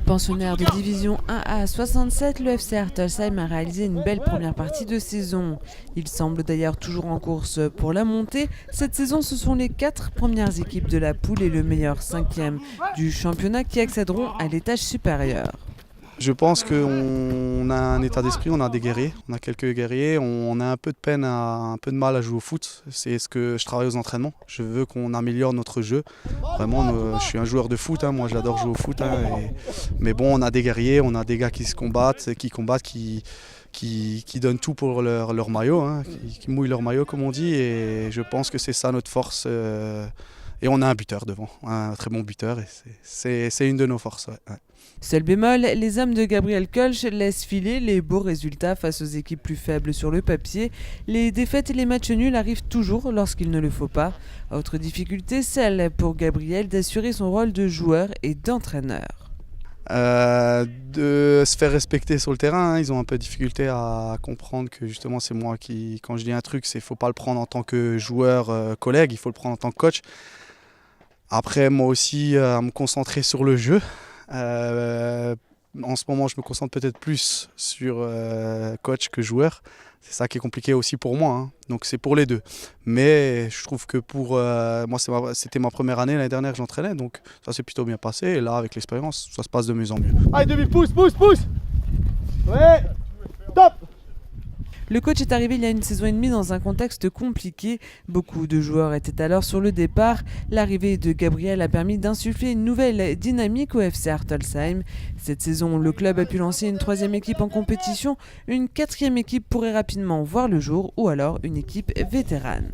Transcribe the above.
Pensionnaire de division 1A 67, le FC Artelsheim a réalisé une belle première partie de saison. Il semble d'ailleurs toujours en course pour la montée. Cette saison, ce sont les 4 premières équipes de la poule et le meilleur 5e du championnat qui accéderont à l'étage supérieur. Je pense qu'on a un état d'esprit, on a des guerriers, on a quelques guerriers, on a un peu de peine, un peu de mal à jouer au foot. C'est ce que je travaille aux entraînements. Je veux qu'on améliore notre jeu. Vraiment, je suis un joueur de foot, moi j'adore jouer au foot. Mais bon, on a des guerriers, on a des gars qui se combattent, qui donnent tout pour leur maillot, qui mouillent leur maillot comme on dit. Et je pense que c'est ça notre force. Et on a un buteur devant, un très bon buteur. Et c'est une de nos forces. Ouais. Seul bémol, les hommes de Gabriel Kölsch laissent filer les beaux résultats face aux équipes plus faibles sur le papier. Les défaites et les matchs nuls arrivent toujours lorsqu'il ne le faut pas. Autre difficulté, celle pour Gabriel d'assurer son rôle de joueur et d'entraîneur. De se faire respecter sur le terrain, ils ont un peu de difficulté à comprendre que justement c'est moi qui, quand je dis un truc, il ne faut pas le prendre en tant que joueur collègue, il faut le prendre en tant que coach. Après moi aussi à me concentrer sur le jeu. En ce moment, je me concentre peut-être plus sur coach que joueur. C'est ça qui est compliqué aussi pour moi. Donc c'est pour les deux. Mais je trouve que pour moi, c'était ma première année l'année dernière que j'entraînais. Donc ça s'est plutôt bien passé. Et là, avec l'expérience, ça se passe de mieux en mieux. Allez, demi, pousse. Ouais, top. Le coach est arrivé il y a une saison et demie dans un contexte compliqué. Beaucoup de joueurs étaient alors sur le départ. L'arrivée de Gabriel a permis d'insuffler une nouvelle dynamique au FC Artelsheim. Cette saison, le club a pu lancer une 3e équipe en compétition. Une 4e équipe pourrait rapidement voir le jour ou alors une équipe vétérane.